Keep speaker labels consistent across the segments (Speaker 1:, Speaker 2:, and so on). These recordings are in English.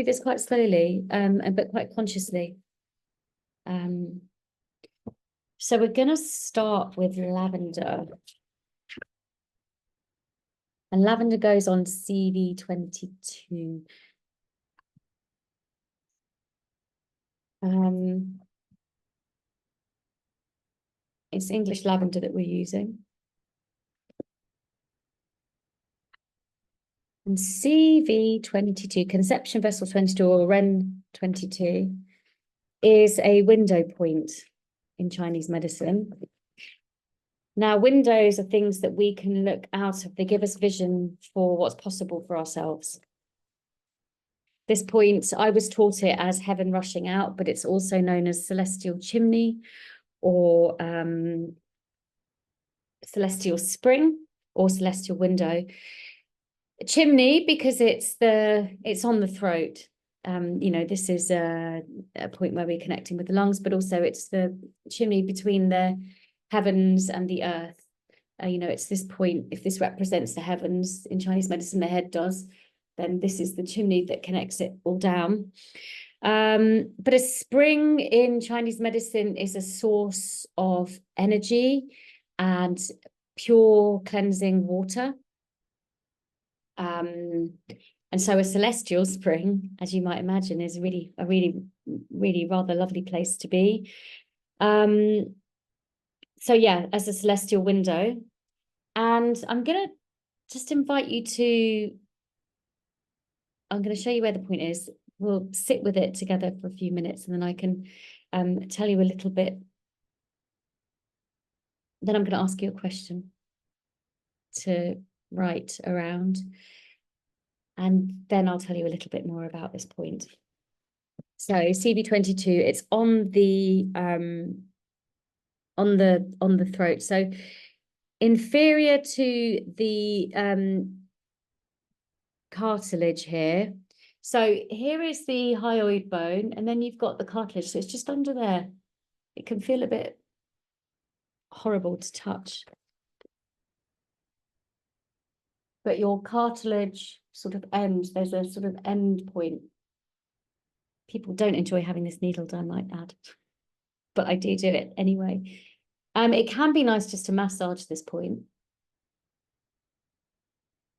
Speaker 1: do this quite slowly, but quite consciously. So we're going to start with lavender. And lavender goes on CV22. It's English lavender that we're using. And CV22, conception vessel 22 or Ren 22, is a window point in Chinese medicine. Now, windows are things that we can look out of. They give us vision for what's possible for ourselves. This point, I was taught it as heaven rushing out, but it's also known as celestial chimney or celestial spring or celestial window. Chimney, because it's on the throat. This is a point where we're connecting with the lungs, but also it's the chimney between the heavens and the earth. It's this point. If this represents the heavens in Chinese medicine, the head does, then this is the chimney that connects it all down. But a spring in Chinese medicine is a source of energy and pure cleansing water. And so a celestial spring, as you might imagine, is really a really rather lovely place to be. So yeah, as a celestial window. And I'm going to just invite you to, I'm going to show you where the point is. We'll sit with it together for a few minutes and then I can tell you a little bit. Then I'm going to ask you a question to write around. And then I'll tell you a little bit more about this point. So CV22, it's on the throat. So inferior to the cartilage here. So here is the hyoid bone, and then you've got the cartilage. So it's just under there. It can feel a bit horrible to touch. But your cartilage sort of ends, there's a sort of end point. People don't enjoy having this needle done like that, but I do it anyway. It can be nice just to massage this point,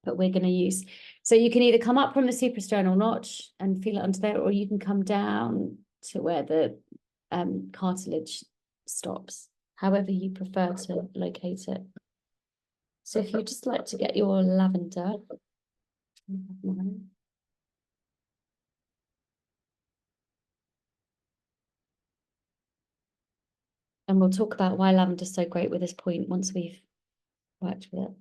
Speaker 1: but we're going to use, so you can either come up from the suprasternal notch and feel it under there, or you can come down to where the cartilage stops, however you prefer to locate it. So if you just like to get your lavender, and we'll talk about why lavender is so great with this point once we've worked with it.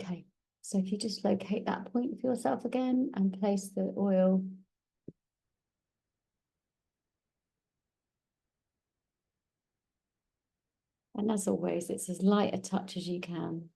Speaker 1: Okay, so if you just locate that point for yourself again and place the oil. And as always, it's as light a touch as you can.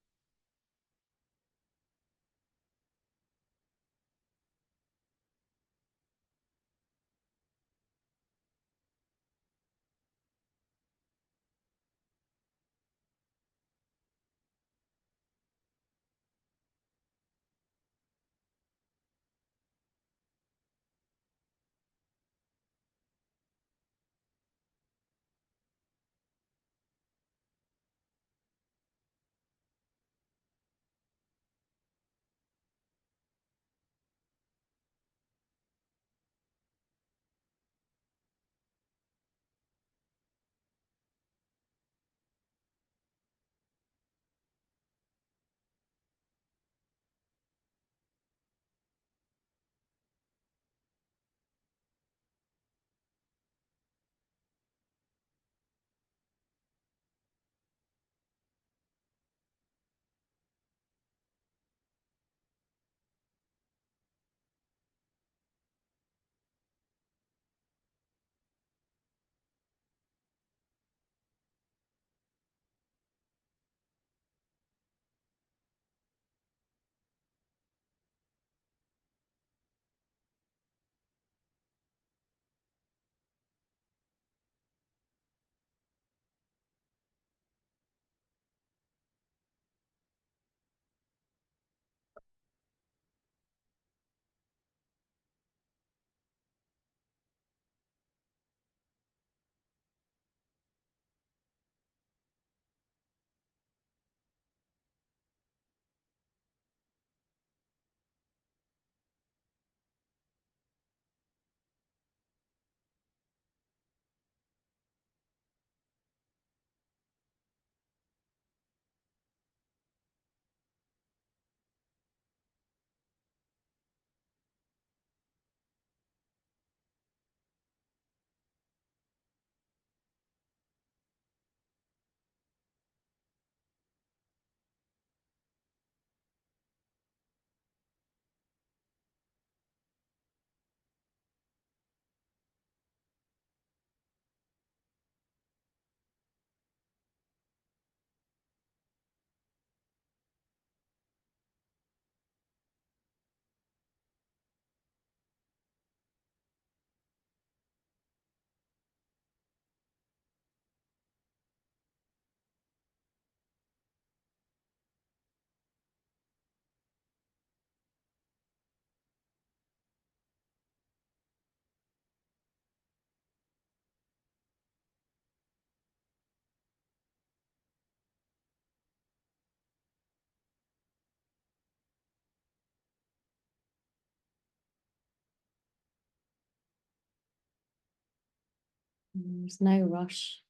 Speaker 1: There's no rush.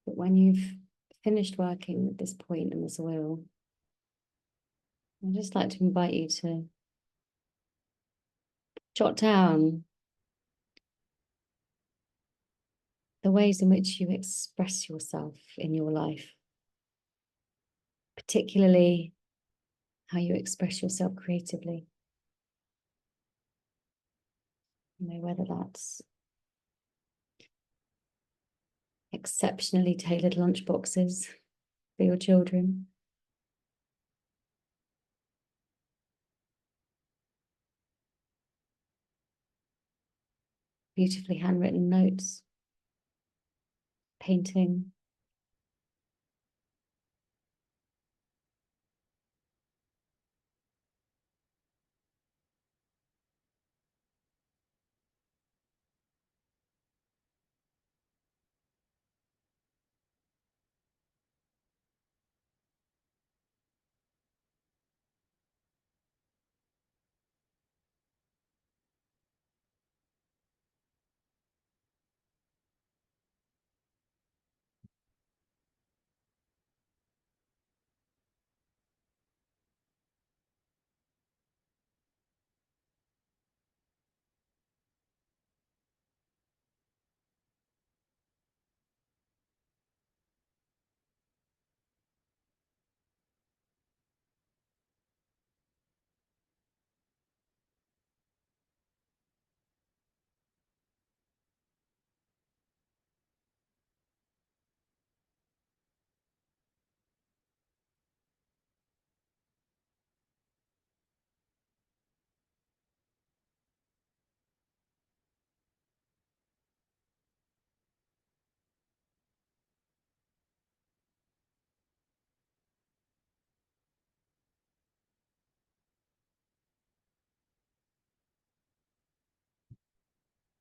Speaker 1: But when you've finished working with this point and this oil, I'd just like to invite you to jot down the ways in which you express yourself in your life, particularly how you express yourself creatively. You know, whether that's exceptionally tailored lunchboxes for your children, beautifully handwritten notes, painting.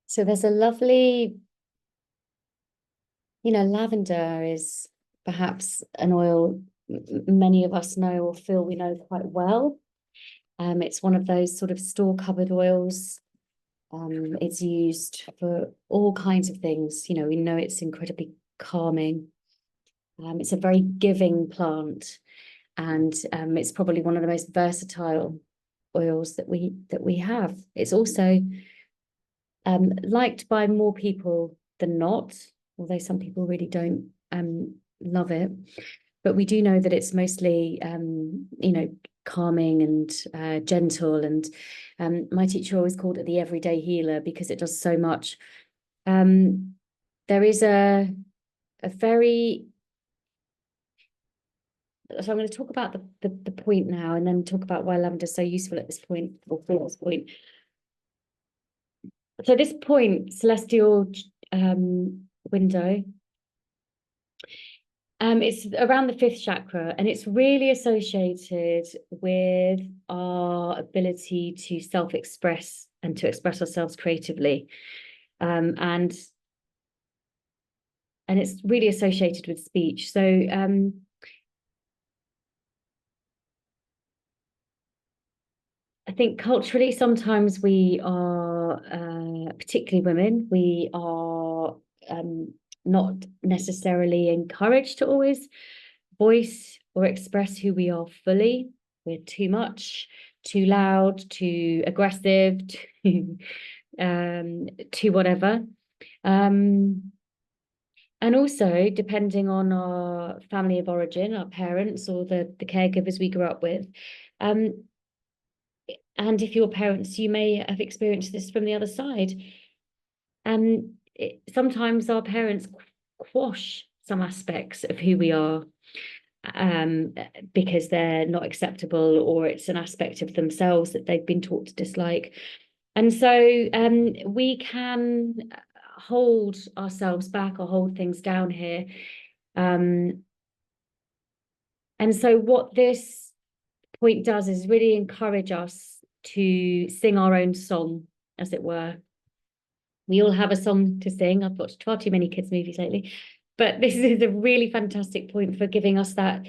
Speaker 1: So there's a lovely, lavender is perhaps an oil many of us know or feel we know quite well. It's one of those sort of store cupboard oils. It's used for all kinds of things. We know it's incredibly calming. It's a very giving plant, and it's probably one of the most versatile oils that we have. It's also liked by more people than not, although some people really don't love it. But we do know that it's mostly, calming and gentle. And my teacher always called it the everyday healer because it does so much. There is a very... So I'm going to talk about the point now, and then talk about why lavender is so useful at this point, or for this point. So this point, celestial window, it's around the fifth chakra, and it's really associated with our ability to self-express and to express ourselves creatively. And it's really associated with speech. So I think culturally, sometimes we are, particularly women, we are not necessarily encouraged to always voice or express who we are fully. We're too much, too loud, too aggressive, to whatever. And also, depending on our family of origin, our parents or the caregivers we grew up with, and if your parents, you may have experienced this from the other side. Sometimes our parents quash some aspects of who we are because they're not acceptable, or it's an aspect of themselves that they've been taught to dislike. And so we can hold ourselves back or hold things down here. And so what this point does is really encourage us to sing our own song, as it were. We all have a song to sing. I've watched far too many kids' movies lately, but this is a really fantastic point for giving us that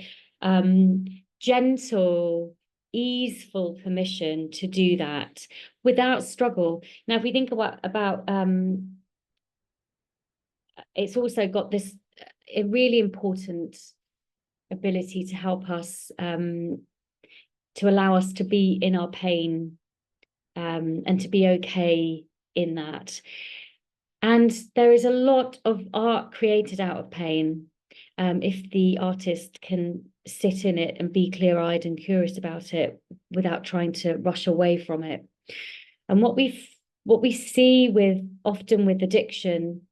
Speaker 1: gentle, easeful permission to do that without struggle. Now, if we think about it's also got this a really important ability to help us, to allow us to be in our pain, and to be okay in that. And there is a lot of art created out of pain, if the artist can sit in it and be clear-eyed and curious about it without trying to rush away from it. And what we see often with addiction,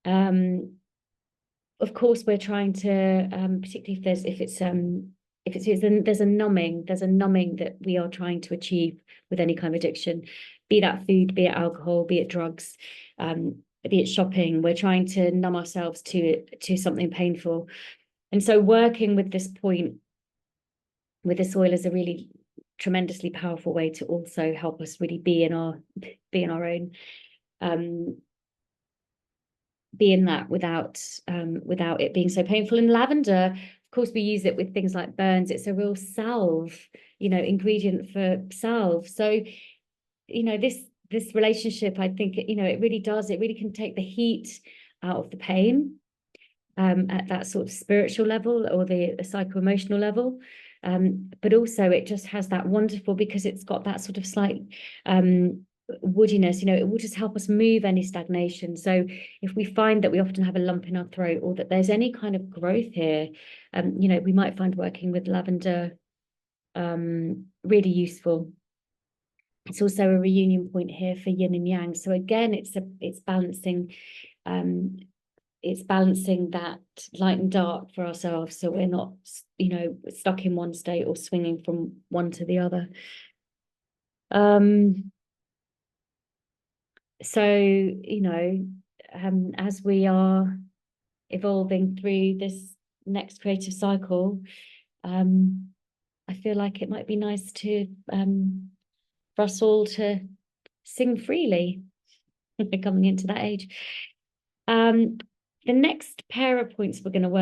Speaker 1: of course, we're trying to, particularly there's a numbing that we are trying to achieve with any kind of addiction, be that food, be it alcohol, be it drugs, be it shopping. We're trying to numb ourselves to something painful. And so working with this point with the soil is a really tremendously powerful way to also help us really be in our own, be in that without it being so painful. And lavender, of course, we use it with things like burns. It's a real salve, ingredient for salve. So, this relationship, I think, it really can take the heat out of the pain, at that sort of spiritual level or the psycho-emotional level. But also it just has that wonderful, because it's got that sort of slight woodiness, it will just help us move any stagnation. So if we find that we often have a lump in our throat, or that there's any kind of growth here, we might find working with lavender really useful. It's also a reunion point here for yin and yang. So again, it's balancing, that light and dark for ourselves, so we're not, stuck in one state or swinging from one to the other. So, as we are evolving through this next creative cycle, I feel like it might be nice to, for us all to sing freely coming into that age. The next pair of points we're going to work